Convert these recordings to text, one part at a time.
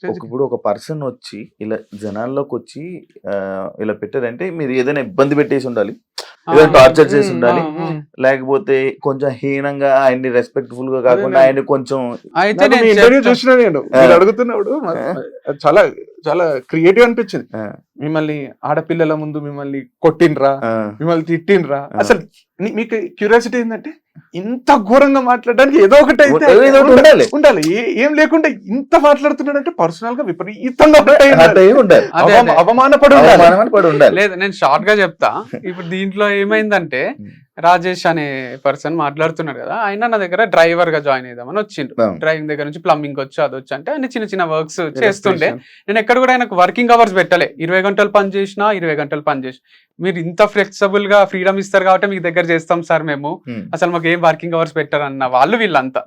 ఇప్పుడు ఒక పర్సన్ వచ్చి ఇలా జనాల్లోకి వచ్చి ఇలా పెట్టారంటే మీరు ఏదైనా ఇబ్బంది పెట్టేసి ఉండాలి, ఏదైనా టార్చర్ చేసి ఉండాలి, లేకపోతే కొంచెం హీనంగా ఆయన్ని రెస్పెక్ట్ఫుల్ గా కాకుండా ఆయన కొంచెం ఇంటర్వ్యూ చూసిన నేను మీరు అడుగుతున్నప్పుడు చాలా చాలా క్రియేటివ్ అనిపించింది. మిమ్మల్ని ఆడపిల్లల ముందు మిమ్మల్ని కొట్టిండ్రా, మిమ్మల్ని తిట్టిండ్రా, అసలు మీకు క్యూరియాసిటీ ఏంటంటే ఇంత ఘోరంగా మాట్లాడడానికి ఏదో ఒకటి అయితే ఉండాలి. ఏం లేకుండా ఇంత మాట్లాడుతున్నాడంటే పర్సనల్ గా విపరీతంగా అవమానపడి ఉండాలి. లేదు, నేను షార్ట్ గా చెప్తా. ఇప్పుడు దీంట్లో ఏమైందంటే రాజేష్ అనే పర్సన్ మాట్లాడుతున్నాడు కదా, ఆయన నా దగ్గర డ్రైవర్ గా జాయిన్ అయిదామని వచ్చిండు. డ్రైవింగ్ దగ్గర నుంచి ప్లంబింగ్ వచ్చి అది వచ్చి అంటే ఆయన చిన్న చిన్న వర్క్స్ చేస్తుండే. నేను ఎక్కడ కూడా ఆయనకు వర్కింగ్ అవర్స్ పెట్టలే. 20 గంటలు పని చేసినా 20 గంటలు పని చేసి, మీరు ఇంత ఫ్లెక్సిబుల్ గా ఫ్రీడమ్ ఇస్తారు కాబట్టి మీకు దగ్గర చేస్తాం సార్ మేము, అసలు మాకు ఏం వర్కింగ్ అవర్స్ పెట్టారన్న వాళ్ళు వీళ్ళంతా.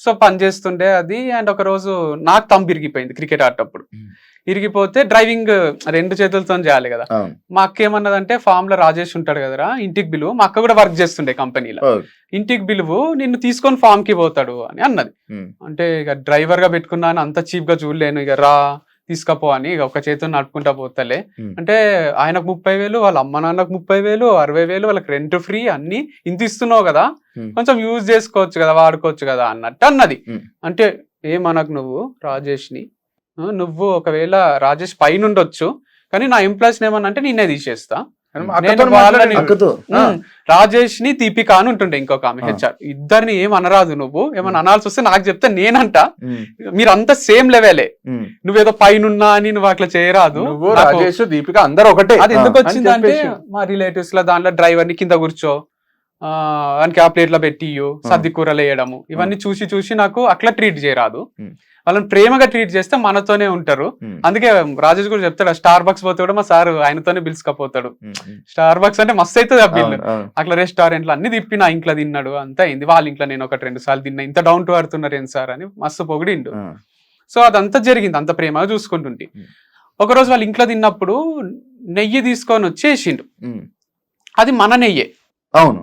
సో పని చేస్తుండే అది. అండ్ ఒక రోజు నాకు తంబు ఇరిగిపోయింది క్రికెట్ ఆడేటప్పుడు. ఇరిగిపోతే డ్రైవింగ్ 2 చేతులతో చేయాలి కదా. మా అక్క ఏమన్నదంటే, ఫామ్ లో రాజేష్ ఉంటాడు కదరా ఇంటికి బిలువు, మా అక్క కూడా వర్క్ చేస్తుండే కంపెనీలో, ఇంటికి బిలువు నిన్ను తీసుకొని ఫామ్ కి పోతాడు అని అన్నది. అంటే ఇక డ్రైవర్ గా పెట్టుకున్నాను, అంత చీప్ గా చూడలేను, ఇక రా తీసుకపో అని ఇక ఒక చేతితో నడుపుకుంటా పోతలే. అంటే ఆయనకు 30,000, వాళ్ళ అమ్మ నాన్నకు 30,000, 60,000, వాళ్ళకి రెంట్ ఫ్రీ, అన్ని ఇంత ఇస్తున్నావు కదా, కొంచెం యూజ్ చేసుకోవచ్చు కదా, వాడుకోవచ్చు కదా అన్నట్టు అన్నది. అంటే ఏమనకు నువ్వు రాజేష్ ని, నువ్వు ఒకవేళ రాజేష్ పైన ఉండొచ్చు కానీ నా ఎంప్లాయీస్ ఏమన్నా అంటే నిన్నే తీసేస్తా. రాజేష్ ని దీపిక అని ఉంటుండే ఇంకొక ఆమె హెచ్ఆర్, ఇద్దరిని ఏం అనరాదు, నువ్వు ఏమన్నా అనాల్సి వస్తే నాకు చెప్తే నేనంట, మీరంతా సేమ్ లెవెలే, నువ్వేదో పైనున్నా అని నువ్వు అట్లా చేయరాదు. రాజేష్ దీపిక అందరూ ఒకటే. అది ఎందుకు వచ్చింది అంటే, మా రిలేటివ్స్ లో దాంట్లో డ్రైవర్ ని కింద కూర్చో, వానికి ఆ ప్లేట్ లో పెట్టి సర్ది కూరలు వేయడము, ఇవన్నీ చూసి చూసి నాకు అట్లా ట్రీట్ చేయరాదు. వాళ్ళని ప్రేమగా ట్రీట్ చేస్తే మనతోనే ఉంటారు. అందుకే రాజేష్ కూడా చెప్తాడు, స్టార్ బక్స్ పోతే కూడా మా సార్ ఆయనతోనే పిలుచుకపోతాడు. స్టార్ బక్స్ అంటే మస్తు అవుతుంది ఆ బిల్లు. అట్లా రెస్టారెంట్లు అన్ని తిప్పి నా ఇంట్లో తిన్నాడు, అంతా అయింది. వాళ్ళ ఇంట్లో నేను 1-2 సార్లు తిన్నా, ఇంత డౌన్ టు అర్త్ ఉన్నారు ఏం సార్ అని మస్తు పొగిడిండు. సో అదంతా జరిగింది, అంత ప్రేమగా చూసుకుంటుంటే. ఒకరోజు వాళ్ళ ఇంట్లో తిన్నప్పుడు నెయ్యి తీసుకొని వచ్చేసిండు. అది మన నెయ్యే, అవును,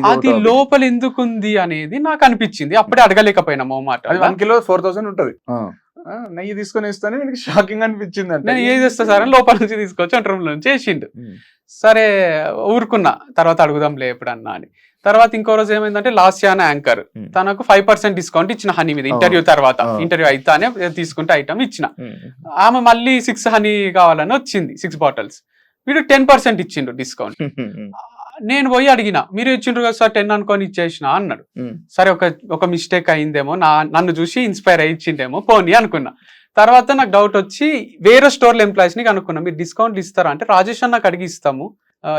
అది లోపల ఎందుకుంది అనేది నాకు అనిపించింది. అప్పుడే అడగలేకపోయినా మాట. 1 కిలో 4,000 ఉంటది. నెయ్యి తీసుకొని ఇస్తానే మీకు షాకింగ్ అనిపించింది. అంటే నేను ఏది ఇస్తా సార్ అని లోపల నుంచి తీసుకొచ్చి వంట రూమ్ నుంచి వేసిండు. సరే ఊరుకున్నా, తర్వాత అడుగుదాంలే ఎప్పుడన్నా అని. తర్వాత ఇంకో రోజు ఏమైందంటే, లాస్యా అనే యాంకర్ తనకు 5% డిస్కౌంట్ ఇచ్చిన హనీ మీద ఇంటర్వ్యూ తర్వాత, ఇంటర్వ్యూ అయితేనే తీసుకుంటే ఐటమ్ ఇచ్చిన. ఆమె మళ్ళీ 6 హనీ కావాలని వచ్చింది, 6 బాటిల్స్. వీడు 10% ఇచ్చిండు డిస్కౌంట్. నేను పోయి అడిగిన, మీరు ఇచ్చిండ్రు కదా సార్ 10 అనుకొని ఇచ్చేసిన అన్నాడు. సరే ఒక మిస్టేక్ అయిందేమో, నన్ను చూసి ఇన్స్పైర్ అయ్యి ఇచ్చిండేమో పోనీ అనుకున్నా. తర్వాత నాకు డౌట్ వచ్చి వేరే స్టోర్ల ఎంప్లాయీస్ ని కనుక్కున్నా, మీరు డిస్కౌంట్లు ఇస్తారా అంటే, రాజేష్ అన్నకు అడిగి ఇస్తాము,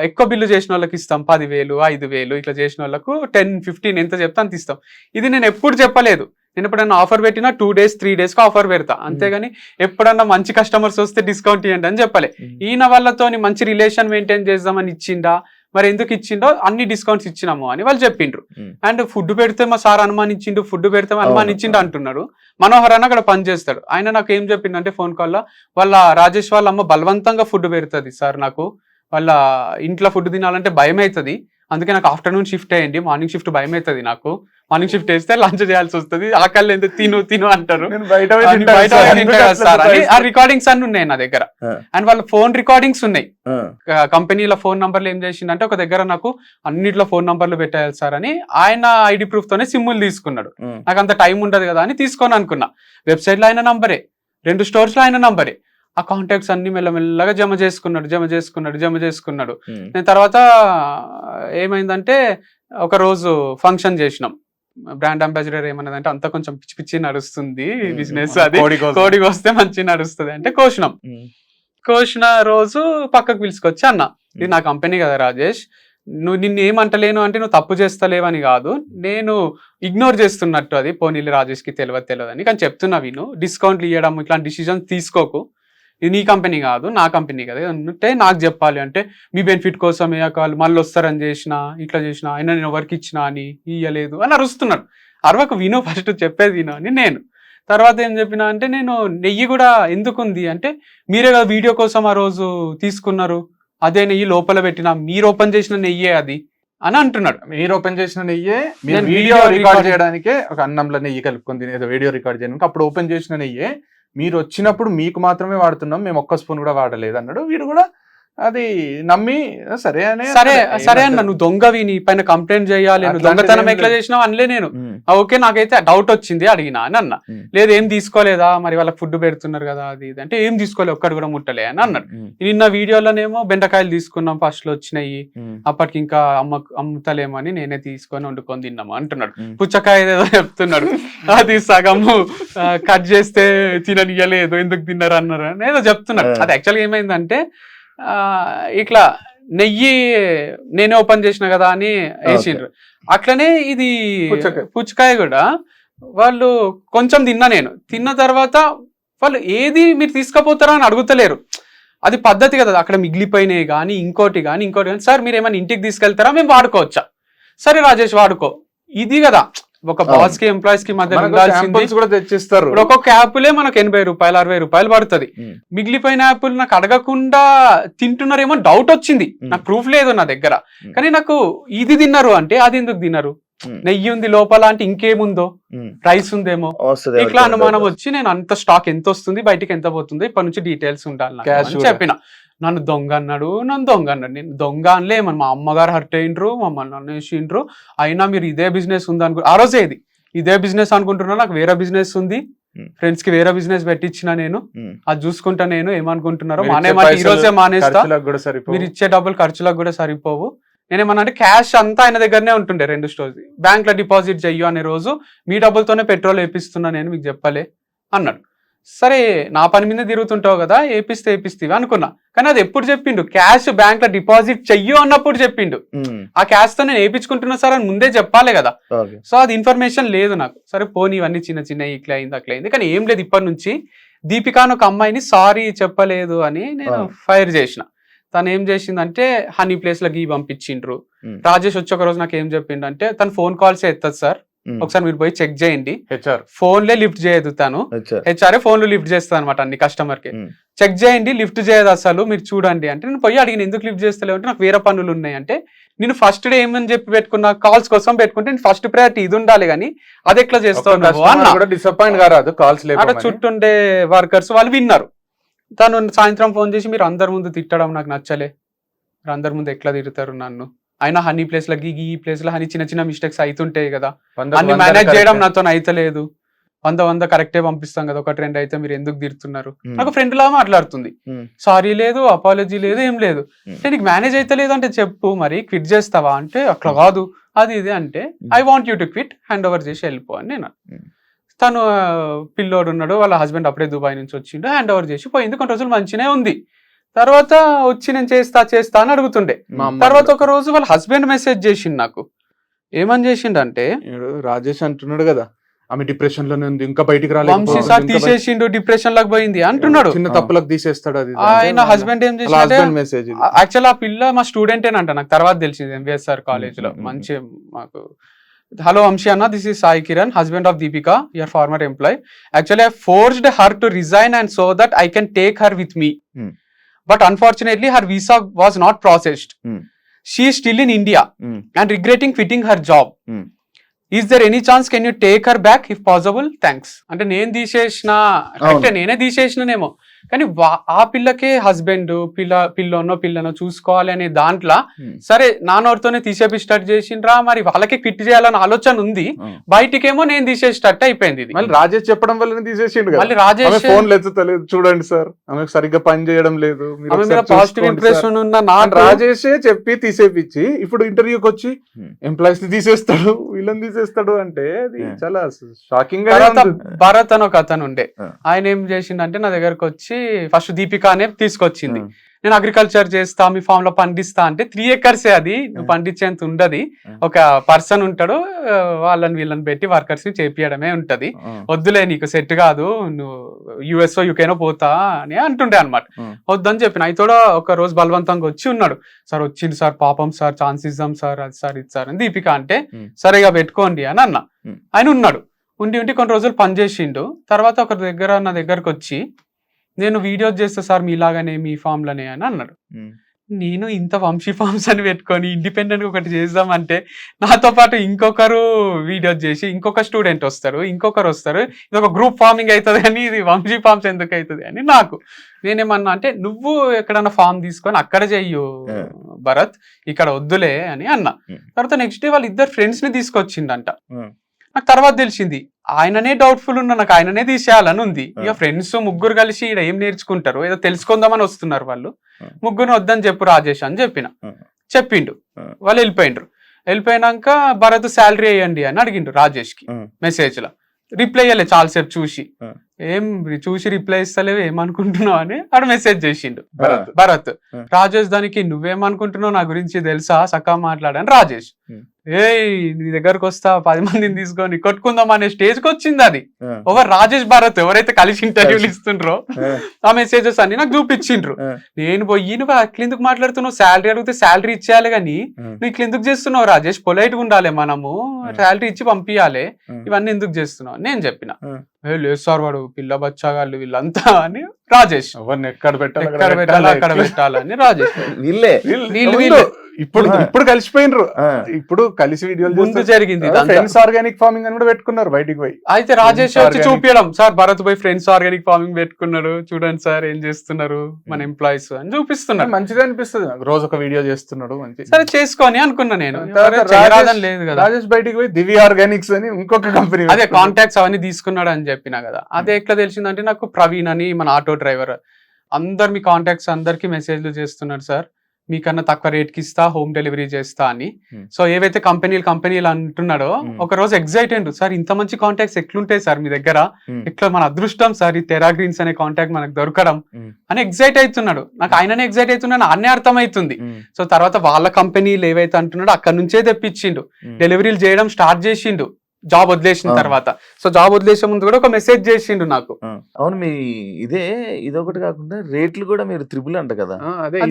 ఎక్కువ బిల్లు చేసిన వాళ్ళకి ఇస్తాం 10,000, 5,000 ఇట్లా చేసిన వాళ్ళకు 10-15 ఎంత చెప్తా అంత ఇస్తాం. ఇది నేను ఎప్పుడు చెప్పలేదు. నేను ఎప్పుడన్నా ఆఫర్ పెట్టినా 2 days 3 days కి ఆఫర్ పెడతా, అంతేగాని ఎప్పుడన్నా మంచి కస్టమర్స్ వస్తే డిస్కౌంట్ ఇవ్వండి అని చెప్పలే. ఈయన వాళ్ళతోని మంచి రిలేషన్ మెయింటైన్ చేద్దామని ఇచ్చిండా, మరి ఎందుకు ఇచ్చిండో అన్ని డిస్కౌంట్స్ ఇచ్చినాము అని వాళ్ళు చెప్పిండ్రు. అండ్ ఫుడ్ పెడితే మా సార్ అనుమానించిండు, ఫుడ్ పెడితే అనుమానించిండు అంటున్నాడు. మనోహర్ అన్న అక్కడ పని చేస్తాడు, ఆయన నాకు ఏం చెప్పిండంటే ఫోన్ కాల్లో, వాళ్ళ రాజేష్ వాళ్ళ అమ్మ బలవంతంగా ఫుడ్ పెడుతుంది సార్, నాకు వాళ్ళ ఇంట్లో ఫుడ్ తినాలంటే భయం అవుతుంది, అందుకే నాకు ఆఫ్టర్నూన్ షిఫ్ట్ అయ్యండి, మార్నింగ్ షిఫ్ట్ భయం అవుతుంది, నాకు మార్నింగ్ షిఫ్ట్ వేస్తే లంచ్ చేయాల్సి వస్తుంది, ఆకలి ఎంత తిను అంటారు. ఆ రికార్డింగ్స్ అన్ని ఉన్నాయి నా దగ్గర. అండ్ వాళ్ళ ఫోన్ రికార్డింగ్స్ ఉన్నాయి. కంపెనీల ఫోన్ నంబర్లు ఏం చేసిందంటే, ఒక దగ్గర నాకు అన్నిట్లో ఫోన్ నంబర్లు పెట్టాలి సార్ అని ఆయన ఐడి ప్రూఫ్ తోనే సిమ్ములు తీసుకున్నాడు. నాకు అంత టైం ఉండదు కదా అని తీసుకొని అనుకున్నా. వెబ్సైట్ లో ఆయన నంబరే, 2 స్టోర్స్ లో ఆయన నంబరే. ఆ కాంటాక్ట్స్ అన్ని మెల్లమెల్లగా జమ చేసుకున్నాడు. నేను తర్వాత ఏమైందంటే, ఒక రోజు ఫంక్షన్ చేసినాం. బ్రాండ్ అంబాసిడర్ ఏమన్నదంటే, అంతా కొంచెం పిచ్చి పిచ్చి నడుస్తుంది బిజినెస్, అది కోడికి వస్తే మంచి నడుస్తుంది అంటే కోసిన రోజు పక్కకు పిలుచుకొచ్చి, అన్న ఇది నా కంపెనీ కదా రాజేష్, నిన్ను ఏమంటలేను అంటే నువ్వు తప్పు చేస్తలేవని కాదు, నేను ఇగ్నోర్ చేస్తున్నట్టు, అది పోనీలు రాజేష్ కి తెలియదు అని కానీ చెప్తున్నా, విను, డిస్కౌంట్లు ఇవ్వడం ఇట్లాంటి డిసిజన్స్ తీసుకోకు, ఇది నీ కంపెనీ కాదు నా కంపెనీ కదా అంటే నాకు చెప్పాలి అంటే, మీ బెనిఫిట్ కోసమే కావాలి, మళ్ళీ వస్తారని ఇట్లా చేసిన అయినా నేను ఎవరికి ఇచ్చినా అని ఇయ్యలేదు అని అరుస్తున్నాడు. అరవకు, విను, ఫస్ట్ చెప్పేది విను అని నేను. తర్వాత ఏం చెప్పినా అంటే, నేను నెయ్యి కూడా ఎందుకుంది అంటే, మీరే కదా వీడియో కోసం ఆ రోజు తీసుకున్నారు, అదే నెయ్యి లోపల పెట్టినా, మీరు ఓపెన్ చేసిన నెయ్యే అది అని అంటున్నాడు. మీరు ఓపెన్ చేసిన నెయ్యే, వీడియో రికార్డ్ చేయడానికే, ఒక అన్నంలో నెయ్యి కలుపుకొని తినేది వీడియో రికార్డ్ చేయడానికి అప్పుడు ఓపెన్ చేసిన నెయ్యే, మీరు వచ్చినప్పుడు మీకు మాత్రమే వాడుతున్నాం, మేము ఒక్క స్పూన్ కూడా వాడలేదు అన్నాడు. వీడు కూడా అది నమ్మి సరే సరే అన్న, నువ్వు దొంగవి, నీ పైన కంప్లైంట్ చేయాలి, నువ్వు దొంగతనం ఎట్లా చేసినావు అనలే నేను. ఓకే, నాకైతే డౌట్ వచ్చింది, అడిగినా అని అన్న. లేదు ఏం తీసుకోలేదా, మరి వాళ్ళకి ఫుడ్ పెడుతున్నారు కదా అది ఇది అంటే, ఏం తీసుకోలేదు, ఒక్కడు కూడా ముట్టలే అని అన్నాడు. నిన్న వీడియోలోనేమో బెండకాయలు తీసుకున్నాం, ఫస్ట్ లో వచ్చినాయి, అప్పటికి ఇంకా అమ్ముతలేమని నేనే తీసుకొని వండుకొని తిన్నాము అంటున్నాడు. పుచ్చకాయ ఏదో చెప్తున్నాడు, అది సగము కట్ చేస్తే తిననియలేదు, ఎందుకు తిన్నారు అన్నారు అని ఏదో చెప్తున్నాడు. అది యాక్చువల్గా ఏమైందంటే ఇట్లా నెయ్యి నేనే ఓపెన్ చేసిన కదా అని వేసిండ్రు. అట్లనే ఇది పుచ్చకాయ కూడా వాళ్ళు కొంచెం తిన్న తర్వాత వాళ్ళు ఏది మీరు తీసుకుపోతారా అని అడుగుతలేరు. అది పద్ధతి కదా, అక్కడ మిగిలిపోయినాయి కానీ ఇంకోటి కానీ సార్ మీరు ఏమైనా ఇంటికి తీసుకెళ్తారా, మేము వాడుకోవచ్చా, సరే రాజేష్ వాడుకో, ఇది కదా ఒక బాస్ కి ఎంప్లాయీస్ కి మధ్య కూడా తెచ్చిస్తారు. ఒక్కొక్క యాపిలే మనకు 80 రూపాయలు 60 రూపాయలు పడుతుంది. మిగిలిపోయిన యాపిల్ నాకు అడగకుండా తింటున్నారేమో డౌట్ వచ్చింది, నాకు ప్రూఫ్ లేదు నా దగ్గర, కానీ నాకు ఇది తిన్నారు అంటే అది ఎందుకు తిన్నారు, నెయ్యి ఉంది లోపల అంటే ఇంకేముందో, రైస్ ఉందేమో, ఇట్లా అనుమానం వచ్చి నేను అంత స్టాక్ ఎంత వస్తుంది బయటికి ఎంత పోతుంది ఇప్పటి నుంచి డీటెయిల్స్ ఉండాలి అని చెప్పిన. నన్ను దొంగ అన్నాడు. నేను దొంగ అనలే, మా అమ్మగారు హర్ట్ అయ్యిండ్రు, మమ్మల్ని అనేసిండ్రు, అయినా మీరు ఇదే బిజినెస్ ఉంది అనుకో, ఆ రోజే ఇదే బిజినెస్ అనుకుంటున్నా, నాకు వేరే బిజినెస్ ఉంది, ఫ్రెండ్స్ కి వేరే బిజినెస్ పెట్టించిన నేను, అది చూసుకుంటా, నేను ఏమనుకుంటున్నారో మానేమంటే ఈ రోజే మానేస్తా, మీరు ఇచ్చే డబ్బులు ఖర్చులకు కూడా సరిపోవు, నేనేమన్నా అంటే క్యాష్ అంతా ఆయన దగ్గరనే ఉంటుండే 2 స్టోర్స్, బ్యాంక్ లో డిపాజిట్ చెయ్యు అనే రోజు మీ డబ్బులతోనే పెట్రోల్ వేపిస్తున్నా నేను, మీకు చెప్పలే అన్నాడు. సరే నా పని మీద తిరుగుతుంటావు కదా, ఏపిస్తేవి అనుకున్నా, కానీ అది ఎప్పుడు చెప్పిండు, క్యాష్ బ్యాంక్ లో డిపాజిట్ చెయ్యు అన్నప్పుడు చెప్పిండు. ఆ క్యాష్ తో నేను వేయించుకుంటున్నా సార్ అని ముందే చెప్పాలి కదా, సో అది ఇన్ఫర్మేషన్ లేదు నాకు. సరే పోనీ ఇవన్నీ చిన్న ఇట్లా అయింది, కానీ ఏం లేదు, ఇప్పటి నుంచి దీపిక అని ఒక అమ్మాయిని సారీ చెప్పలేదు అని నేను ఫైర్ చేసిన. తను ఏం చేసిందంటే హనీ ప్లేస్ లో గీ పంపించిండ్రు. రాజేష్ వచ్చి ఒక రోజు నాకు ఏం చెప్పిండు అంటే, తను ఫోన్ కాల్స్ ఎత్తదు సార్, ఒకసారి మీరు పోయి చెక్ చేయండి, ఫోన్లే లిఫ్ట్ చేయదు, తను హెచ్ఆర్ఏ ఫోన్లు లిఫ్ట్ చేస్తుంది అనమాట అన్ని కస్టమర్ కి, చెక్ చేయండి లిఫ్ట్ చేయదు అసలు, మీరు చూడండి అంటే. నేను పోయి అడిగిన ఎందుకు లిఫ్ట్ చేస్తలేవు అంటే, నాకు వేరే పనులు ఉన్నాయి అంటే. నేను ఫస్ట్ డే ఏమని చెప్పి పెట్టుకున్నా, కాల్స్ కోసం పెట్టుకుంటే నేను ఫస్ట్ ప్రయారిటీ ఇది ఉండాలి, కానీ అది ఎట్లా చేస్తావు డిసప్పాయింట్ కాదు, కాల్స్ అక్కడ చుట్టుండే వర్కర్స్ వాళ్ళు విన్నారు. తను సాయంత్రం ఫోన్ చేసి, మీరు అందరి ముందు తిట్టడం నాకు నచ్చలే, మీరు అందరి ముందు ఎట్లా తిడతారు నన్ను, అయినా హనీ ప్లేస్ లో ఈ ప్లేస్ లో హనీ చిన్న మిస్టేక్స్ అవుతుంటాయి కదా, అన్ని మేనేజ్ చేయడం నాతో అయితలేదు, 100 కరెక్టే పంపిస్తాం కదా, 1-2 అయితే మీరు ఎందుకు తిడుతున్నారు, నాకు ఫ్రెండ్ లా మాట్లాడుతుంది, సారీ లేదు, అపాలజీ లేదు, ఏం లేదు, నీకు మేనేజ్ అయితే లేదు అంటే చెప్పు, మరి క్విట్ చేస్తావా అంటే, అట్లా కాదు అది ఇది అంటే, I want you to quit, hand over చేసి వెళ్ళిపో అని నేను. తను పిల్లోడు ఉన్నాడు, వాళ్ళ హస్బెండ్ అప్పుడే దుబాయ్ నుంచి వచ్చిండు, హ్యాండ్ ఓవర్ చేసి పోయింది. కొన్ని రోజులు మంచినే ఉంది, తర్వాత వచ్చి నేను చేస్తా అని అడుగుతుండే. తర్వాత ఒక రోజు వాళ్ళ హస్బెండ్ మెసేజ్ చేసిండు నాకు, ఏమని చేసిండు రాజేష్ అంటున్నాడు కదా, ఆమె డిప్రెషన్ లోనే ఉంది, ఇంకా బయటికి రాలేదు, తీసేసిండు, డిప్రెషన్ లాగా పోయింది అంటున్నాడు, చిన్న తప్పులకు తీసేస్తాడు. అది ఆయన హస్బెండ్ ఏం చేసి యాక్చువల్ ఆ పిల్ల మా స్టూడెంటేనంట, నాకు తర్వాత తెలిసింది ఎంవిఎస్ఆర్ కాలేజ్ లో. మంచి మాకు హలో వంశీ అన్న, this is Sai Kiran, husband of Deepika, your former employee. Actually, I forced her to resign and so that I can take her with me. But unfortunately, her visa was not processed. She is still in India and regretting quitting her job. Is there any chance can you take her back if possible? Thanks. అంటే నేను తీసేసిన అంటే నేనే తీసేసినేమో, కానీ ఆ పిల్లకే husband పిల్లనో చూసుకోవాలి అనే దాంట్లో సరే నాన్నోరితోనే తీసేపి స్టార్ట్ చేసిండ్రా, మరి వాళ్ళకే క్విట్ చేయాలని ఆలోచన ఉంది, బయటికేమో నేను తీసేసేటట్టు అయిపోయింది. మళ్ళీ రాజేష్ చెప్పడం వల్ల తీసేసిండు. మళ్ళీ రాజేష్ ఫోన్ ఎత్తుతలేదు, చూడండి సార్ ఆమెకు సరిగ్గా పని చేయడం లేదు, పాజిటివ్ ఇంప్రెషన్ ఉన్న రాజేషే చెప్పి తీసేపిచ్చి ఇప్పుడు ఇంటర్వ్యూకి వచ్చి ఎంప్లాయీస్ ని తీసేస్తాడు, వీళ్ళని తీసేస్తాడు అంటే అది చాలా షాకింగ్ గా. భరత్ అని ఒక అతను ఉండే, ఆయన ఏం చేసిండంటే నా దగ్గరకు వచ్చి ఫస్ట్ దీపిక అనే తీసుకొచ్చింది, నేను అగ్రికల్చర్ చేస్తా, మీ ఫామ్ లో పండిస్తా అంటే 3 acres అది నువ్వు పండించేంత ఉండదు, ఒక పర్సన్ ఉంటాడు, వీళ్ళని పెట్టి వర్కర్స్ ని చేపియడమే ఉంటది, వద్దులే నీకు సెట్ కాదు, నువ్వు యుఎస్ఓ యూకేనో పోతా అని అంటుండే అనమాట. వద్దని చెప్పిన. అయితే ఒక రోజు బలవంతంగా వచ్చి ఉన్నాడు, సార్ వచ్చింది సార్, పాపం సార్, ఛాన్స్ ఇద్దాం సార్, అది సార్ ఇది సార్ అని. దీపిక అంటే సరేగా పెట్టుకోండి అని అన్న. ఆయన ఉన్నాడు, ఉండి కొన్ని రోజులు పనిచేసిండు. తర్వాత నా దగ్గరకు వచ్చి, నేను వీడియోస్ చేస్తా సార్ మీలాగానే మీ ఫామ్ లోనే అని అన్నాడు. నేను ఇంత వంశీ ఫార్మ్స్ అని పెట్టుకొని ఇండిపెండెంట్ ఒకటి చేద్దామంటే నాతో పాటు ఇంకొకరు వీడియో చేసి ఇంకొక స్టూడెంట్ వస్తారు, ఇంకొకరు వస్తారు, ఇది ఒక గ్రూప్ ఫార్మింగ్ అవుతుంది అని ఇది వంశీ ఫార్మ్స్ ఎందుకు అవుతుంది అని నాకు. నేనేమన్నా అంటే నువ్వు ఎక్కడన్నా ఫామ్ తీసుకొని అక్కడ చెయ్యు భరత్, ఇక్కడ వద్దులే అని అన్నా. తర్వాత నెక్స్ట్ డే వాళ్ళ ఇద్దరు ఫ్రెండ్స్ ని తీసుకొచ్చిండంట. నాకు తర్వాత తెలిసింది ఆయననే డౌట్ఫుల్ ఉన్నా, నాకు ఆయననే తీసేయాలని ఉంది. ఇక ఫ్రెండ్స్ ముగ్గురు కలిసి ఇక్కడ ఏం నేర్చుకుంటారు, ఏదో తెలుసుకుందామని వస్తున్నారు వాళ్ళు, ముగ్గురు వద్దని చెప్పు రాజేష్ అని చెప్పిండు. వాళ్ళు వెళ్ళిపోయినాక భరత్ శాలరీ వేయండి అని అడిగిండు రాజేష్ కి మెసేజ్ లో. రిప్లై ఇవ్వలే చాలాసేపు చూసి, చూసి రిప్లై ఇస్తలేవు ఏమనుకుంటున్నావు అని ఆడు మెసేజ్ చేసిండు భరత్. రాజేష్ దానికి నువ్వేమనుకుంటున్నావు నా గురించి తెలుసా సకా మాట్లాడని రాజేష్. నీ దగ్గరకు వస్తా 10 మందిని తీసుకొని కొట్టుకుందాం అనే స్టేజ్ కి వచ్చింది అది. ఓవర్ రాజేష్ భరత్ ఎవరైతే కలిసి ఇంటర్వ్యూలు ఇస్తుండ్రో ఆ మెసేజెస్ అన్ని నాకు చూపించిండ్రు. నేను పోయి నువ్వు అట్లెందుకు మాట్లాడుతున్నావు, శాలరీ అడిగితే శాలరీ ఇచ్చేయాలి కానీ నువ్వు ఇట్లెందుకు చేస్తున్నావు రాజేష్, పొలైట్ గా ఉండాలి, మనము శాలరీ ఇచ్చి పంపించాలి, ఇవన్నీ ఎందుకు చేస్తున్నావు నేను చెప్పిన. లేదు సార్ వాడు పిల్ల బచ్చాగాళ్ళు వీళ్ళంతా అని రాజేష్. ఎవరిని ఎక్కడ అక్కడ పెట్టాలని రాజేష్. వీళ్ళే ఇప్పుడు కలిసిపోయినరు, ఇప్పుడు కలిసి వీడియోలు ముందు జరిగింది. ఫ్రెండ్స్ ఆర్గానిక్ ఫార్మింగ్ అని కూడా పెట్టుకున్నారు బయటికి పోయి. అయితే రాజేష్ వచ్చి చూపించడం, సార్ భరత్ పోయి ఫ్రెండ్స్ ఆర్గానిక్ ఫార్మింగ్ పెట్టుకున్నాడు, చూడండి సార్ ఏం చేస్తున్నారు మన ఎంప్లాయీస్ అని చూపిస్తున్నారు. మంచిగా అనిపిస్తుంది, రోజు ఒక వీడియో చేస్తున్నాడు మంచి. సరే చేసుకొని అనుకున్నా నేను. లేదు కదా రాజేష్ బయటికి పోయి దివ్య ఆర్గానిక్స్ అని ఇంకొక కంపెనీ, అదే కాంటాక్ట్స్ అవన్నీ తీసుకున్నాడు అని చెప్పినా కదా. అదే ఎట్లా తెలిసిందంటే నాకు ప్రవీణ్ అని మన ఆటో డ్రైవర్ అందరు మీ కాంటాక్ట్స్ అందరికి మెసేజ్లు చేస్తున్నారు, సార్ మీకన్నా తక్కువ రేట్ కి ఇస్తా, హోమ్ డెలివరీ చేస్తా అని. సో ఏవైతే కంపెనీలు అంటున్నాడో ఒక రోజు ఎగ్జైట్ అయ్యిండు, సార్ ఇంత మంచి కాంటాక్ట్స్ ఎట్లుంటాయి సార్ మీ దగ్గర, ఇట్లా మన అదృష్టం సార్ ఈ టెరా గ్రీన్స్ అనే కాంటాక్ట్ మనకు దొరకడం అని ఎగ్జైట్ అవుతున్నాడు. నాకు ఆయననే ఎగ్జైట్ అవుతున్నాడు, అన్నీ అర్థమవుతుంది. సో తర్వాత వాళ్ళ కంపెనీలు ఏవైతే అంటున్నాడో అక్కడ నుంచే తెప్పించిండు, డెలివరీలు చేయడం స్టార్ట్ చేసిండు జాబ్ వదిలేసిన తర్వాత. సో జాబ్ వదిలేసే ముందు కూడా ఒక మెసేజ్ చేసిండు నాకు. అవును, మీ ఇదొకటి కాకుండా రేట్లు కూడా మీరు 3 అంట కదా. ×2,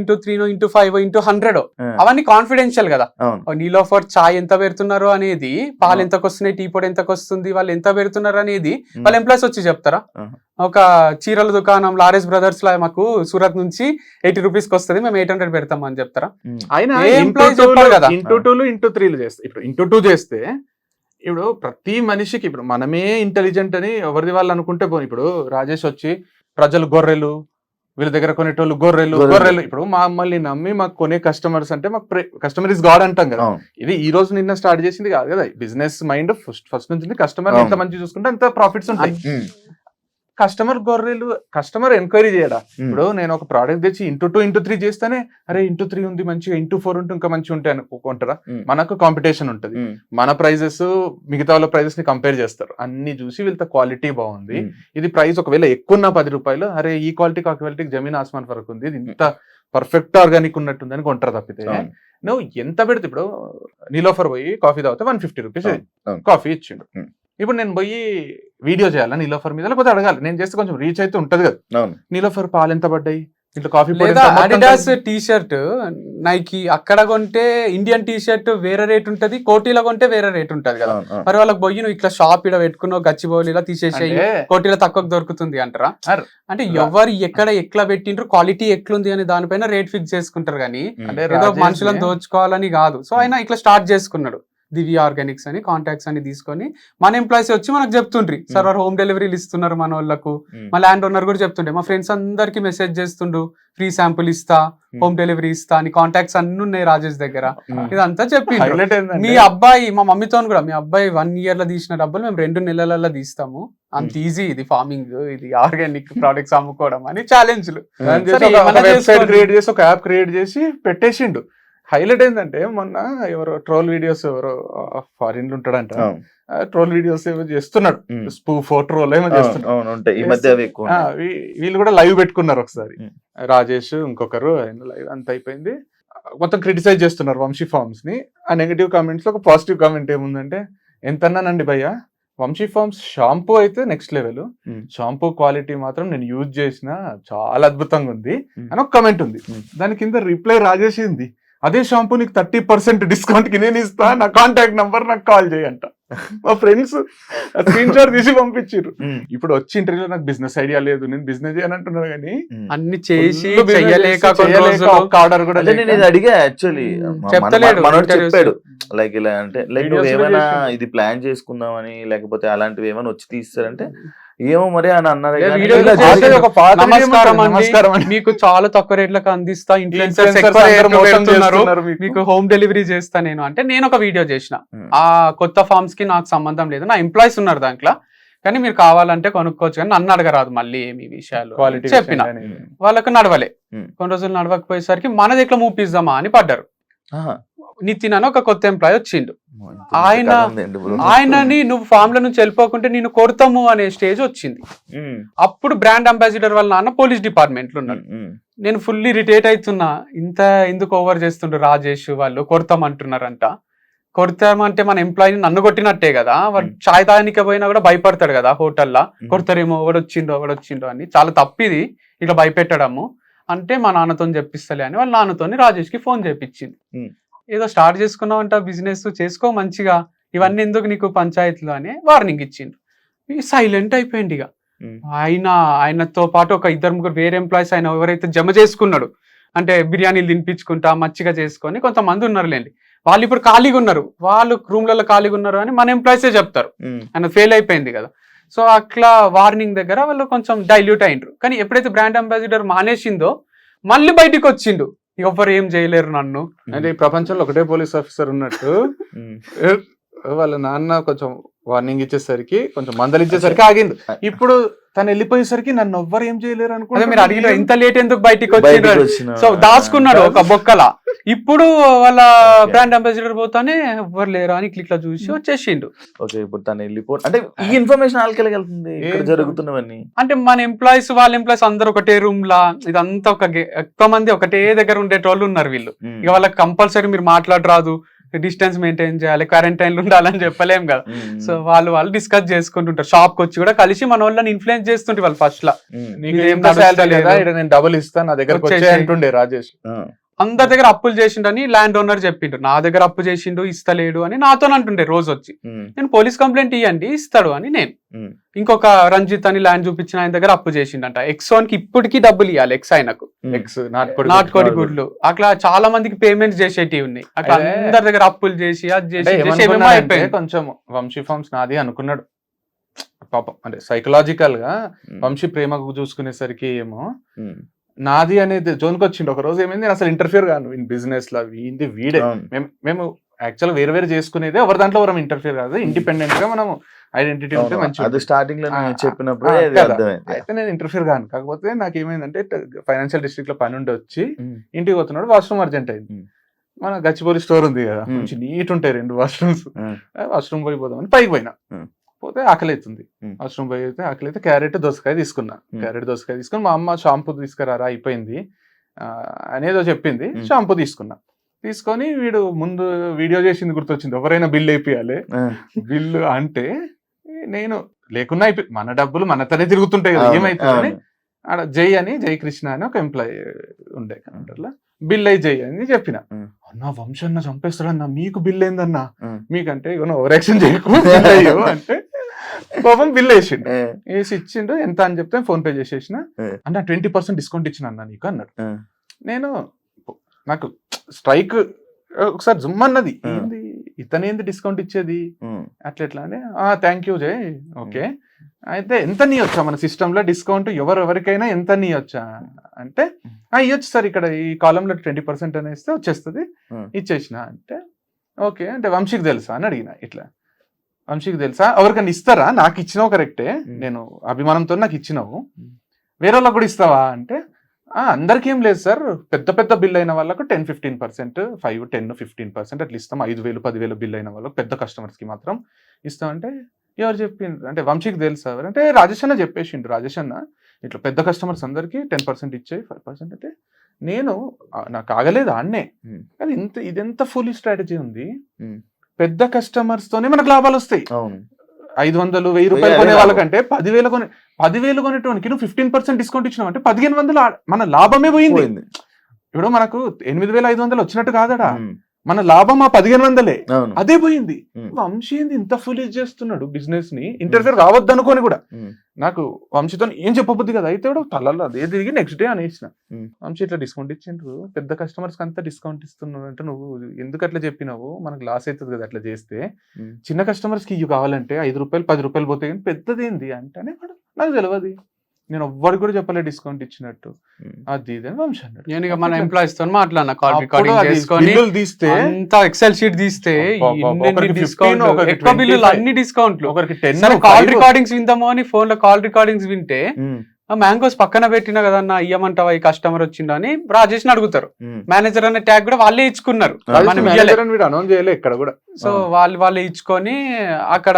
×3, ×5, ×100 అవన్నీ కాన్ఫిడెన్షియల్ కదా. నీలోఫర్ చాయ్ ఎంత పెడుతున్నారు అనేది, పాలు ఎంతకు వస్తున్నాయి, టీ పొడి ఎంతకు వస్తుంది, వాళ్ళు ఎంత పెడుతున్నారు అనేది వాళ్ళ ఎంప్లాయీస్ వచ్చి చెప్తారా? ఒక చీరల దుకాణం లారెస్ బ్రదర్స్ లా మాకు సూరత్ నుంచి 80 రూపీస్ కి వస్తుంది, మేము 800 పెడతాం అని చెప్తారా? ×3 చేస్తే, ఇప్పుడు ×2 చేస్తే ఇప్పుడు ప్రతి మనిషికి, ఇప్పుడు మనమే ఇంటెలిజెంట్ అని ఎవరిది వాళ్ళు అనుకుంటే పోనీ. ఇప్పుడు రాజేష్ వచ్చి ప్రజలు గొర్రెలు, వీళ్ళ దగ్గర కొనేటోళ్ళు గొర్రెలు. ఇప్పుడు మమ్మల్ని నమ్మి మాకు కొనే కస్టమర్స్ అంటే మాకు కస్టమర్ ఇస్ గాడ్ అంటాం కదా. ఇది ఈ రోజు నిన్న స్టార్ట్ చేసింది కాదు కదా. బిజినెస్ మైండ్ ఫస్ట్ నుంచి కస్టమర్ ఎంత మంచి చూసుకుంటే అంత ప్రాఫిట్స్ ఉంటాయి. కస్టమర్ ఎంక్వైరీ చేయడా. ఇప్పుడు నేను ఒక ప్రోడక్ట్ తెచ్చి ×2, ×3 చేస్తేనే అరే ×3 ఉంది మంచిగా, ×4 ఉంటే ఇంకా మంచిగా ఉంటాయి అనుకుంటారా? మనకు కాంపిటీషన్ ఉంటుంది, మన ప్రైజెస్ మిగతా వాళ్ళ ప్రైజెస్ ని కంపేర్ చేస్తారు, అన్ని చూసి వీళ్ళతో క్వాలిటీ బాగుంది, ఇది ప్రైస్ ఒకవేళ ఎక్కువ ఉన్న 10 రూపాయలు, అరే ఈ క్వాలిటీకి ఆ క్వాలిటీకి జమీన్ ఆస్మాన్ ఫరక్ ఉంది, ఇది ఇంత పర్ఫెక్ట్ ఆర్గానిక్ ఉన్నట్టుంది అని కొంటారు. తప్పితే నువ్వు ఎంత పెడితే, ఇప్పుడు నీలోఫర్ పోయి కాఫీ తాగితే 150 రూపీస్ కాఫీ ఇచ్చిండు. ఇప్పుడు నేను పోయి వీడియో చేయాలా నీలోఫర్ మీద, లేకపోతే అడగాలి, నేను చేస్తే కొంచెం రీచ్ అయితే ఉంటది కదా. నీలోఫర్ పాలు ఎంత పడ్డాయి, ఇట్లా coffee Adidas T shirt Nike అక్కడ కొంటే ఇండియన్ టీ షర్ట్ వేరే రేట్ ఉంటది, కోటీలో కొంటే వేరే రేట్ ఉంటది కదా. మరి వాళ్ళకి పోయి నువ్వు ఇట్లా షాప్ ఇడ పెట్టుకున్నావు, గచ్చిబౌలి ఇలా తీసేసేయి, కోటీలో తక్కువ దొరుకుతుంది అంటారా? అంటే ఎవరు ఎట్లా పెట్టిండ్రు, క్వాలిటీ ఎట్లుంది అని దానిపైన రేట్ ఫిక్స్ చేసుకుంటారు కానీ ఏదో మనుషులను దోచుకోవాలని కాదు. సో ఆయన ఇట్లా స్టార్ట్ చేసుకున్నాడు దివ్య ఆర్గానిక్స్ అని, కాంటాక్ట్స్ అని తీసుకొని మన ఎంప్లాయీస్ వచ్చి మనకు చెప్తుండ్రి, సార్ వారు హోమ్ డెలివరీలు ఇస్తున్నారు మన వాళ్ళకు. మా ల్యాండ్ ఓనర్ కూడా చెప్తుండే, మా ఫ్రెండ్స్ అందరికి మెసేజ్ చేస్తుండు, ఫ్రీ శాంపుల్ ఇస్తా, హోమ్ డెలివరీ ఇస్తా అని కాంటాక్ట్స్ అన్ని ఉన్నాయి రాజేష్ దగ్గర. ఇదంతా చెప్పిండు. మీ అబ్బాయి, మా మమ్మీతో కూడా, మీ అబ్బాయి 1 year లో తీసిన డబ్బులు మేము 2 నెలలలో తీస్తాము, అంత ఈజీ ఇది ఫార్మింగ్, ఇది ఆర్గానిక్ ప్రొడక్ట్స్ అమ్ముకోవడం అని ఛాలెంజ్లు క్రియేట్ చేసి, ఒక యాప్ క్రియేట్ చేసి పెట్టేసిండు. హైలైట్ ఏంటంటే మొన్న ఎవరో ట్రోల్ వీడియోస్, ఎవరో ఫారిన్ లో ఉంటాడంట, ట్రోల్ వీడియోస్ ఏమో చేస్తున్నాడు, స్పూఫ్ ట్రోల్ ఏమో చేస్తున్నాడు. వీళ్ళు కూడా లైవ్ పెట్టుకున్నారు ఒకసారి, రాజేష్ ఇంకొకరు, లైవ్ అంత అయిపోయింది, మొత్తం క్రిటిసైజ్ చేస్తున్నారు వంశీ ఫార్మ్స్ ని. ఆ నెగిటివ్ కామెంట్స్ లో ఒక పాజిటివ్ కామెంట్ ఏముందంటే, ఎంతన్నానండి భయ్య, వంశీ ఫార్మ్స్ షాంపూ అయితే నెక్స్ట్ లెవెల్, షాంపూ క్వాలిటీ మాత్రం నేను యూజ్ చేసిన చాలా అద్భుతంగా ఉంది అని ఒక కామెంట్ ఉంది. దాని కింద రిప్లై రాజేసింది, అదే షాంపూ నీకు 30% డిస్కౌంట్ కి నేను ఇస్తా, నా కాంటాక్ట్ నంబర్ నాకు కాల్ చేయంట. మా ఫ్రెండ్స్ స్క్రీన్ షాట్ తీసి పంపించారు. ఇప్పుడు వచ్చి ఇంటర్వ్యూలో నాకు బిజినెస్ ఐడియా లేదు, నేను బిజినెస్ చేయాలంటున్నాను కానీ అన్ని చేసి full business చెయ్యలేక చేసి, కొన్ని చేయలేక, రోజులు ఒక్క ఆర్డర్ కూడా అంటే నేను ఇది అడిగా యాక్చువల్లీ చెప్తలేడు మనోడు interviews. చెప్పాడు లైక్ ఇలా అంటే లైక్ Videos నువ్వు కూడా ఏమైనా చేసిండు. ఇది ప్లాన్ చేసుకుందామని లేకపోతే అలాంటివి ఏమైనా వచ్చి తీస్తారంటే ఏమో మరి అని అన్నారు ఏ కానీ videos ఇలా చేసి చేసి- ఒక పాత నమస్కారం video అండి, నమస్కారం అండి. మీకు చాలా తక్కువ రేట్లకు అందిస్తా, ఇన్ఫ్లుయెన్సర్స్ Influencers ఎక్కువ అందరూ రేట్లు మోసం పెడుతున్నారు, చేస్తున్నారు మీకు హోమ్ డెలివరీ చేస్తా నేను అంటే నేను ఒక వీడియో చేసిన. Hmm. ఆ కొత్త ఫార్మ్స్ కి నాకు సంబంధం లేదు, నా ఎంప్లాయీస్ ఉన్నారు దాంట్లో, కానీ మీరు కావాలంటే కొనుక్కోవచ్చు, కానీ నన్ను అడగరాదు మళ్ళీ ఏమి విషయాలు క్వాలిటీ చెప్పిన. వాళ్ళకు నడవలే, Hmm. కొన్ని రోజులు నడవకపోయేసరికి మన దగ్గర మూపిద్దామా అని పడ్డారు. ఆహా. నితిన్ అని ఒక కొత్త ఎంప్లాయీ వచ్చిండు. ఇంత ఆయన- కథ ఉందేంటి bro? ఆయనని నువ్వు ఫామ్ లో నుంచి వెళ్ళిపోకుంటే నేను కొడతాము అనే స్టేజ్ వచ్చింది. ఉమ్, అప్పుడు బ్రాండ్ అంబాసిడర్ వాళ్ళ నాన్న పోలీస్ డిపార్ట్మెంట్ లో ఉన్నాడు. ఉమ్, నేను ఫుల్లీ ఇరిటేట్ అవుతున్నా, ఇంత ఎందుకు ఓవర్ చేస్తుండ్రు రాజేష్ వాళ్ళు, కొడతామంటున్నారంట. కొడతామంటే మన ఎంప్లాయీని నన్ను కొట్టినట్టే కదా, వాడు చాయ్ తాగనిక పోయినా కూడా భయపడతాడు కదా హోటల్లో, కొడతారేమో ఎవడొచ్చిండో అని. చాలా తప్పిది ఇట్లా భయపెట్టడము అంటే. మా నాన్నతో చెప్పిస్తలే అని వాళ్ళ నాన్నతోని రాజేష్ కి ఫోన్ చేపించింది. ఏదో స్టార్ట్ చేసుకున్నావంట బిజినెస్, చేసుకో మంచిగా, ఇవన్నీ ఎందుకు నీకు పంచాయతీలు అని వార్నింగ్ ఇచ్చిండు. సైలెంట్ అయిపోయింది ఇక. ఆయనతో పాటు ఒక ఇద్దరు ముగ్గురు వేరే ఎంప్లాయీస్ ఆయన ఎవరైతే జమ చేసుకున్నాడు అంటే బిర్యానీలు తినిపించుకుంటా మచ్చిగా చేసుకొని కొంతమంది ఉన్నారులేండి, వాళ్ళు ఇప్పుడు ఖాళీగా ఉన్నారు, వాళ్ళు రూమ్లలో ఖాళీగా ఉన్నారు అని మన ఎంప్లాయీసే చెప్తారు. ఉమ్, ఆయన ఫెయిల్ అయిపోయింది కదా. సో అట్లా వార్నింగ్ దగ్గర వాళ్ళు కొంచెం డైల్యూట్ అయిండ్రు. కానీ ఎప్పుడైతే బ్రాండ్ అంబాసిడర్ మానేసిందో మళ్ళీ బయటికి వచ్చిండు, ఎవ్వరు ఏం చేయలేరు నన్ను. అంటే ఈ ప్రపంచంలో ఒకటే పోలీస్ ఆఫీసర్ ఉన్నట్టు ఉమ్. వాళ్ళ నాన్న కొంచెం వార్నింగ్ ఇచ్చేసరికి కొంచెం మందలిచ్చేసరికి ఆగింది. ఇప్పుడు తను వెళ్ళిపోయేసరికి నన్ను ఎవ్వరు ఏం చేయలేరు అదే మీరు అడిగిన అనుకుంటే ఇంత లేట్ ఎందుకు బయటికి బయటికి వచ్చిండ్రు. వచ్చిన- సో దాచుకున్నాడు ఒక బొక్కల. ఇప్పుడు వాళ్ళ బ్రాండ్ అంబాసిడర్ పోతానే ఎవ్వరు లేరు అని ఇట్లా చూసి వచ్చేసిండు. ఓకే, ఇప్పుడు తను వెళ్ళిపో అంటే ఈ ఇన్ఫర్మేషన్ వాళ్ళకి వెళ్తుంది ఇక్కడ జరుగుతున్నవన్నీ. అంటే మన ఎంప్లాయీస్ వాళ్ళ ఎంప్లాయీస్ అందరు ఒకటే రూమ్ లా, ఇదంతా ఎక్కువ మంది ఒకటే దగ్గర ఉండేటోళ్ళు ఉన్నారు వీళ్ళు. ఉమ్, ఇక వాళ్ళకి కంపల్సరీ మీరు మాట్లాడరాదు, డిస్టెన్స్ మెయింటైన్ చేయాలి, క్వారంటైన్ లో ఉండాలని చెప్పలేం కదా. ఉమ్, సో వాళ్ళు డిస్కస్ చేసుకుంటుంటారు. షాప్ కి వచ్చి కూడా కలిసి మన వాళ్ళని ఇన్ఫ్లుయెన్స్ చేస్తుంటే వాళ్ళు ఫస్ట్ లా ఉమ్, నీకు ఇదేం ఎంత salary లేదా, నడుస్తలేదు. ఇక్కడ నేను డబుల్ ఇస్తాను నా దగ్గరకు వచ్చే వచ్చేసి. అంటుండే రాజేష్. ఆ, అందరి దగ్గర అప్పులు చేసిండని ల్యాండ్ ఓనర్ చెప్పిండు, నా దగ్గర అప్పు చేసిండు ఇస్తలేడు అని నాతో అంటుండే రోజు వచ్చి. ఉమ్, నేను పోలీస్ కంప్లైంట్ ఇవ్వండి ఇస్తాడు అని నేను. ఉమ్, ఇంకొక రంజిత్ అని ల్యాండ్ చూపించిన ఆయన దగ్గర అప్పు చేసిండంట. ఎక్స్1 కి ఇప్పటికీ డబ్బులు ఇవ్వాలి, ఎక్స్ ఆయనకు ఉమ్. ఎక్స్ నాటుకోడి నాటుకోడి గుడ్లు. అట్లా చాలా మందికి పేమెంట్స్ చేసేటివి ఉన్నాయి. అట్లా అదే. అందరి దగ్గర అప్పులు చేసి అది అంటే చేసి ఏమేమో ఏమనుకున్నాడంటే అయిపోయింది. కొంచెం వంశీ ఫార్మ్స్ నాది అనుకున్నాడు పాపం. అంటే సైకలాజికల్ గా ఉమ్, వంశీ ప్రేమకు చూసుకునేసరికి ఏమో ఉమ్, నాది అనేది జోన్కి వచ్చిండు. ఒక రోజు ఏమైంది, నేను అసలు ఇంటర్ఫియర్ కాను ఇన్ బిజినెస్ లో, వీడే. అవును. మేము యాక్చువల్ వేరే వేరే చేసుకునేదే, ఎవరి దాంట్లో ఎవరు ఇంటర్ఫియర్ కాదు, ఇండిపెండెంట్ గా మనం ఐడెంటిటీ ఉంటే అవును, మంచిగా అది స్టార్టింగ్ లో నేను ఆ, చెప్పినప్పుడే ఆ, అది కదా. అర్థమైంది. అయితే నేను ఇంటర్ఫియర్ కాను. కాకపోతే నాకు ఏమైందంటే ఫైనాన్షియల్ డిస్ట్రిక్ట్ లో పని ఉండి వచ్చి ఉమ్, ఇంటికి పోతున్నాడు, వాష్రూమ్ అర్జెంట్ అయింది. ఉమ్. మన గచ్చిబౌలి స్టోర్ ఉంది కదా, ఉమ్. మంచి నీట్ ఉంటాయి 2 వాష్రూమ్స్. ఉమ్, వాష్రూమ్ పోయి పోదామని పైకి పోయినా, ఉమ్. పోతే ఆకలి అవుతుంది. ఉమ్. వాష్రూమ్ పోయి అయితే ఆకలి అయితే క్యారెట్ దోసకాయ తీసుకున్నా. ఉమ్. క్యారెట్ దోసకాయ తీసుకుని మా అమ్మ షాంపూ తీసుకురారా అయిపోయింది అనేదో చెప్పింది. ఉమ్. షాంపూ తీసుకున్నా. తీసుకొని వీడు ముందు వీడియో చేసింది గుర్తొచ్చింది, ఎవరైనా బిల్ వేపియాలి ఆ, బిల్లు అంటే. నేను లేకున్నా మన డబ్బులు మనతోనే తిరుగుతుంటాయి కదా, అవును, ఏమైతుందని అవును. ఆడ జై కృష్ణ అని ఒక ఎంప్లాయీ ఉండే కౌంటర్ లో, బిల్ అయి జై అని చెప్పిన. ఉమ్. అన్నా వంశన్న చంపేస్తాడన్నా, మీకు బిల్ ఏందన్నా, ఉమ్. మీకంటే ఇగో ఓవర్ యాక్షన్ చేయకు bill అయ్యో అంటే పాపం బిల్ వేసిండు. ఏ, వేసి ఇచ్చిండు. ఎంత అని చెప్తే ఫోన్ పే చేసేసిన. అన్న 20% డిస్కౌంట్ ఇచ్చిన అన్న నీకు అన్నాడు. ఆ, నేను నాకు స్ట్రైక్ ఒకసారి జుమ్ అన్నది, ఆ. ఏంది ఇతనేంది డిస్కౌంట్ ఇచ్చేది ఉమ్, అట్లా ఎట్లా అని. థ్యాంక్ యూ జై, ఓకే అయితే ఎంత నీయొచ్చా మన సిస్టమ్ లో డిస్కౌంట్, ఎవరికైనా ఎంత నీయొచ్చా అంటే ఇవ్వచ్చు సార్, ఇక్కడ ఈ కాలంలో 20% అని ఇస్తే వచ్చేస్తుంది, ఉమ్. ఇచ్చేసిన అంటే. ఓకే అంటే వంశీకి తెలుసా అని అడిగిన. ఇట్లా వంశీకి తెలుసా, ఎవరికైనా ఇస్తారా, నాకు ఇచ్చినావు కరెక్టే, నేను అభిమానంతో నాకు ఇచ్చినావు, వేరే వాళ్ళకి కూడా ఇస్తావా అంటే అందరికి ఏం లేదు సార్, పెద్ద బిల్ అయిన వాళ్ళకు 10-15%, 5-10-15% అట్లా ఇస్తాం. 5,000 10,000 బిల్ అయిన వాళ్ళకి పెద్ద కస్టమర్స్ కి మాత్రం ఇస్తాం అంటే. ఎవరు చెప్పిండ్రు అంటే వంశీకి తెలుసా అంటే రాజేష్ అన్న చెప్పేసిండు. రాజేష్ అన్న ఇట్లా పెద్ద కస్టమర్స్ అందరికి 10% ఇచ్చాయి, 5% అంటే. నేను నాకు ఆగలేదు ఆడనే, కానీ ఇదెంత ఫుల్ స్ట్రాటజీ ఉంది. పెద్ద కస్టమర్స్ తోనే మనకు లాభాలు వస్తాయి. అవును, 500-1000 రూపాయలు కొనే వాళ్ళకంటే 10,000 కొనేటోనికి నువ్వు 15% డిస్కౌంట్ ఇచ్చినావు అంటే 1,500 మన లాభమే పోయింది. పోయింది. ఇప్పుడు మనకు 8,500 వచ్చినట్టు కాదడా, ఉమ్, మన లాభం ఆ 1500 అవును. అదే పోయింది. ఉమ్. వంశీ ఏంది ఇంత ఫులిష్ చేస్తున్నాడు బిజినెస్ ని, ఇంటర్ఫియర్ కావద్దు అనుకోని కూడా. ఉమ్. నాకు వంశీతో ఏం చెప్పబుద్ది కదా, అయితే కూడా తలలో అదే తిరిగి నెక్స్ట్ డే అనేసిన. ఉమ్. వంశీ ఇట్లా డిస్కౌంట్ ఇచ్చిండ్రు, పెద్ద కస్టమర్స్ కి అంతా డిస్కౌంట్ ఇస్తున్నాడు అంటే నువ్వు ఎందుకు అట్లా చెప్పినావు, మనకు లాస్ అవుతుంది కదా అట్లా చేస్తే, ఉమ్. చిన్న కస్టమర్స్ కి ఇవి కావాలంటే 5 రూపాయలు 10 రూపాయలు పోతాయి కానీ పెద్దది ఏంది అంటేనే వాడు, నాకు తెలియదు, నేను ఎవ్వరికి కూడా చెప్పలే డిస్కౌంట్ ఇచ్చినట్టు, ఉమ్. అది ఇది అని వంశీ అన్నాడు. నేను ఇక మన ఎంప్లాయీస్ తో మాట్లాడినా, కాల్ అప్పుడు రికార్డింగ్ అది చేసుకొని బిల్లులు తీస్తే అంతా ఎక్సెల్ షీట్ తీస్తే అబ్బబ్బబ్బ, ఒకరికి 15, డిస్కౌంట్, ఒకరికి ఎక్కువ బిల్లులు 25, అన్ని డిస్కౌంట్లు. ఒకరికి 10, సరే కాల్ 5. రికార్డింగ్స్ విందాము అని ఫోన్ లో కాల్ రికార్డింగ్స్ వింటే ఉమ్. మ్యాంగోస్ పక్కన పెట్టినా కదన్నా ఇయ్యమంటావా ఈ కస్టమర్ వచ్చిండా అని రాజేష్ ని అడుగుతారు. ఉమ్. మేనేజర్ అనే ట్యాగ్ కూడా వాళ్ళే ఇచ్చుకున్నారు, రాజేష్ మనం manager ఇయ్యలే. అని వీడు అనౌన్స్ చేయలే ఎక్కడ కూడా. సో వాళ్ళే ఇచ్చుకొని అక్కడ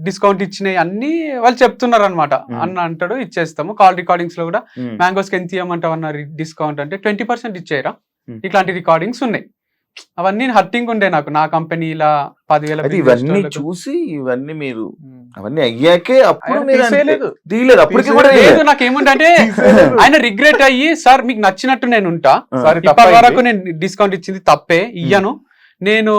డిస్కౌంట్ ఇచ్చినాయి అన్ని వాళ్ళు చెప్తున్నారు అనమాట. అన్న అంటాడు ఇచ్చేస్తాము. కాల్ రికార్డింగ్స్ లో కూడా ఉమ్. మ్యాంగోస్ కి ఎంత ఇవ్వమంటావు అన్న డిస్కౌంట్ అంటే 20% ఇచ్చేయరా, ఉమ్. ఇట్లాంటి రికార్డింగ్స్ ఉన్నాయి. అవన్నీ హర్టింగ్ ఉండే నాకు, నా కంపెనీ ఇలా 10,000 అయితే బిల్ ఇవన్నీ చేసేటోళ్ళకు. చూసి ఇవన్నీ మీరు అవన్నీ అయ్యాకే అప్పుడు ఆయన మీరు తీసేయలేదు. తీయలేదు, అప్పటికి కూడా లేదు తీయలేదు. నాకేముంటే తీసేయలేదు. ఆయన రిగ్రెట్ అయ్యి సార్ మీకు నచ్చినట్టు నేను ఉంటా, సారీ ఇప్పటి తప్పైంది. వరకు నేను డిస్కౌంట్ ఇచ్చింది తప్పే, ఇయ్యను, నేను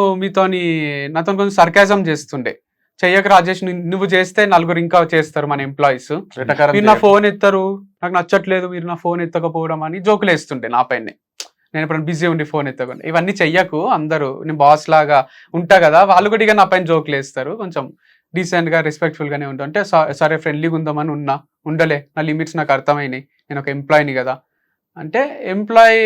నాతో కొంచెం సర్కాజం చేస్తుండే, చెయ్యక రాజేష్, నువ్వు చేస్తే నలుగురు ఇంకా చేస్తారు మన ఎంప్లాయీస్, వెటకారం మీరు నా చేయకు. ఫోన్ ఎత్తారు, నాకు నచ్చట్లేదు మీరు నా ఫోన్ ఎత్తకపోవడం అని జోకులు వేస్తుండే నా పైన. నేను ఇప్పుడు బిజీ ఉండి ఫోన్ ఎత్తకుండా, ఇవన్నీ చెయ్యకు, అందరూ నేను బాస్ లాగా ఉంటా కదా, వాళ్ళు కూడా ఇక నా పైన జోకులు వేస్తారు, కొంచెం డీసెంట్ గా రెస్పెక్ట్ఫుల్ గానే ఉంటా అంటే సరే ఫ్రెండ్లీగా ఉందామని ఉండలే, నా లిమిట్స్ నాకు అర్థమైనాయి, నేను ఒక ఎంప్లాయీని కదా అంటే, ఎంప్లాయీ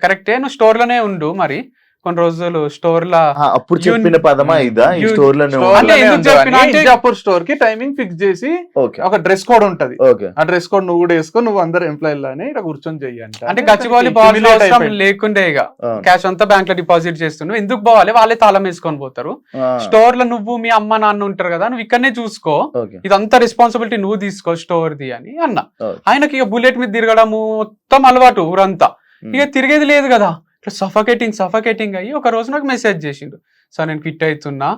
కరెక్టే, నువ్వు స్టోర్ లోనే ఉండు మరి కొన్ని రోజులు స్టోర్ లా. అప్పుడు చెప్పిన పదమా ఇదా ఈ స్టోర్ లోనే స్టోర్ అంటే లోనే ఎందుకు ఉండు చెప్పినా అని అంటే- ఇజాపూర్ స్టోర్ కి టైమింగ్ ఫిక్స్ చేసి ఓకే ఒక డ్రెస్ కోడ్ ఉంటది, ఓకే ఆ డ్రెస్ కోడ్ నువ్వు కూడా వేసుకో, నువ్వు అందరు ఎంప్లాయీ లానే ఇక్కడ కూర్చొని చెయ్యంట. అంటే గచ్చిబౌలి బాల్ అవసరం లేకుండే, ఇక క్యాష్ అంతా బ్యాంక్ లో డిపాజిట్ చేస్తున్నావు, ఎందుకు పోవాలి, వాళ్ళే తాళం వేసుకొని పోతారు. స్టోర్ లో నువ్వు మీ అమ్మ నాన్న ఉంటారు కదా, నువ్వు ఇక్కడనే చూసుకో, ఓకే ఇదంతా రెస్పాన్సిబిలిటీ నువ్వు తీసుకో స్టోర్ ది అని అన్న. Okay. ఆయనకి ఇక బుల్లెట్ మీద తిరగడము మొత్తం అలవాటు ఊరంతా, ఇక తిరిగేది లేదు కదా, ఇట్లా సఫకేటింగ్ అయ్యి ఒక రోజు నాకు మెసేజ్ చేసిండు, సార్ నేను క్విట్ అవుతున్నా,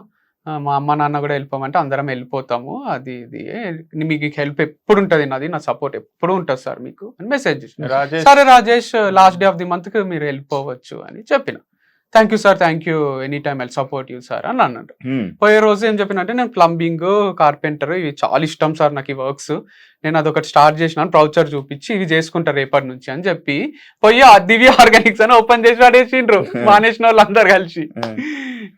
మా అమ్మ నాన్న కూడా వెళ్ళిపోమంటే అందరం వెళ్ళిపోతాము, అది ఇది మీకు హెల్ప్ ఎప్పుడు ఉంటుంది, నాది నా సపోర్ట్ ఎప్పుడు ఉంటుంది సార్ మీకు అని మెసేజ్ చేసిండు. రాజేష్ సరే Rajesh last day of the month కి మీరు వెళ్ళిపోవచ్చు అని చెప్పిన. Thank you sir, thank you, any time I support you sir అని అన్నాడు. పోయే రోజు ఏం చెప్పినంటే, నేను ప్లంబింగ్ కార్పెంటర్ ఇవి చాలా ఇష్టం సార్ నాకు ఈ వర్క్స్, నేను అదొకటి స్టార్ట్ చేసినాను, ప్రౌచర్ చూపించి ఇవి చేసుకుంటారు రేపటి నుంచి అని చెప్పి పోయి ఆ దివ్య ఆర్గానిక్స్ అని ఓపెన్ చేసి పడేసిండ్రు మానేసిన వాళ్ళు అందరు కలిసి.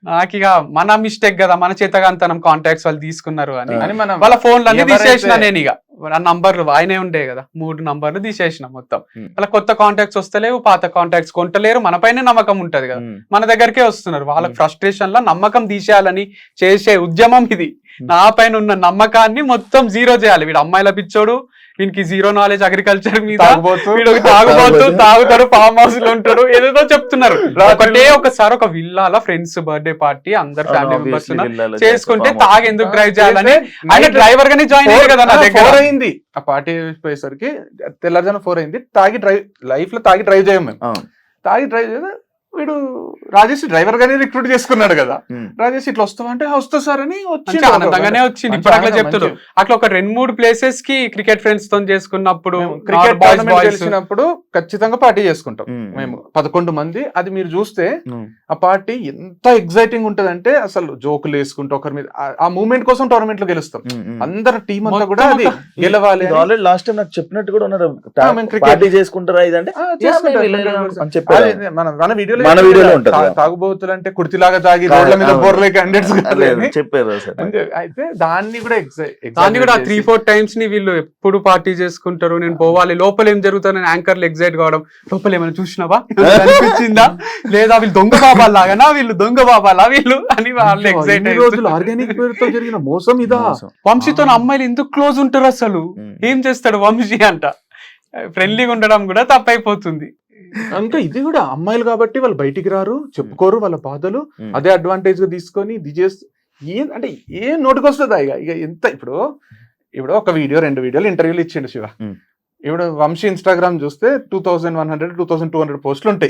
నాకు ఇక మన మిస్టేక్ కదా, మన చేతగాంతనం కాంటాక్ట్స్ వాళ్ళు తీసుకున్నారు అని అని మనం వాళ్ళ ఫోన్లు అన్ని ఎవరైతే- తీసేసిన. నేను ఇక ఆ నంబర్లు ఆయనే ఉండే కదా, 3 నంబర్లు తీసేసిన మొత్తం. వాళ్ళ కొత్త కాంటాక్ట్స్ వస్తలేవు, పాత కాంటాక్ట్స్ కొంటలేరు, మన పైన నమ్మకం ఉంటది కదా, మన దగ్గరకే వస్తున్నారు. వాళ్ళకి ఫ్రస్ట్రేషన్ లో నమ్మకం తీసేయాలని చేసే ఉద్యమం ఇది. నా పైన ఉన్న నమ్మకాన్ని మొత్తం జీరో చేయాలి. వీడు అమ్మాయిల పిచ్చోడు, వీనికి జీరో నాలెడ్జ్ అగ్రికల్చర్ మీద, తాగుబోతు. వీడు తాగుబోతు, తాగుతాడు, ఫామ్ హౌస్ లో ఉంటాడు, ఏదేదో చెప్తున్నారు. ఒకటే ఒకసారి ఒక విల్లాల ఫ్రెండ్స్ బర్త్డే పార్టీ అందరు ఫ్యామిలీ మెంబర్స్ చేసుకుంటే తాగి ఎందుకు డ్రైవ్ చేయాలని ఆయన డ్రైవర్ గానే జాయిన్ అయ్యారు కదా నా దగ్గర. 4 అయింది ఆ పార్టీ పోయేసరికి, తెల్లారుజామున 4 అయింది. తాగి డ్రైవ్, లైఫ్ లో తాగి డ్రైవ్ చేయం మేము. తాగి డ్రైవ్ చేస్తే వీడు రాజేష్ డ్రైవర్ గానే రిక్రూట్ చేసుకున్నాడు కదా, రాజేష్ ఇట్లా వస్తామంటే వస్తా సార్ అని వచ్చి మంచి ఆనందంగానే వచ్చింది. ఇప్పుడు అట్లా చెప్తున్నారు, అట్లా ఒక 2-3 ప్లేసెస్ కి క్రికెట్ ఫ్రెండ్స్ తో చేసుకున్నప్పుడు, క్రికెట్ టోర్నమెంట్ గెలిచినప్పుడు ఖచ్చితంగా పార్టీ చేసుకుంటాం మేము 11 మంది. అది మీరు చూస్తే ఆ పార్టీ ఎంత ఎగ్జైటింగ్ ఉంటదంటే, అసలు జోకులు వేసుకుంటూ ఒకరి మీద ఆ మూమెంట్ కోసం టోర్నమెంట్ లో గెలుస్తాం. అందరు టీం అంతా కూడా అది గెలవాలి. ఆల్రెడీ లాస్ట్ టైం నాకు చెప్పినట్టు కూడా ఉన్నారు, మేము cricket- పార్టీ చేసుకుంటారా ఇదంటే అని చెప్పారు. మన వీడియోలో ఉంటది. తాగుబోతులు అంటే కుర్తిలాగా తాగి రోడ్ల మీద బోర్లే క్యాండిడేట్స్ చెప్పారు సార్. అయితే దాన్ని కూడా దాన్ని కూడా 3-4 టైమ్స్ ని వీళ్ళు ఎప్పుడు పార్టీ చేసుకుంటారు, నేను పోవాలి, లోపల ఏం జరుగుతుందని యాంకర్లు ఎగ్జైట్ కావడం, లోపల ఏమైనా చూసినావా అనిపించిందా, లేదా వీళ్ళు దొంగ బాబాలాగానా, వీళ్ళు దొంగ బాబాలా వీళ్ళు అని వాళ్ళు ఎగ్జైట్ రోజులు ఆర్గానిక్ పేరుతో జరిగిన మోసం ఇదా. వంశీతో అమ్మాయిలు ఎందుకు క్లోజ్ ఉంటారు అసలు, ఏం చేస్తాడు వంశీ అంట, ఫ్రెండ్లీగా ఉండడం కూడా తప్పైపోతుంది. ఇంకా ఇది కూడా అమ్మాయిలు కాబట్టి వాళ్ళు బయటికి రారు, చెప్పుకోరు వాళ్ళ బాధలు, అదే అడ్వాంటేజ్ గా తీసుకొని ఇది చేస్తూ అంటే ఏం నోటికి వస్తుందా ఇక ఎంత. ఇప్పుడు ఒక వీడియో 2 వీడియోలు ఇంటర్వ్యూలు ఇచ్చిండు శివ. ఇప్పుడు వంశీ ఇన్స్టాగ్రామ్ చూస్తే 2100 2200 పోస్టులు ఉంటాయి.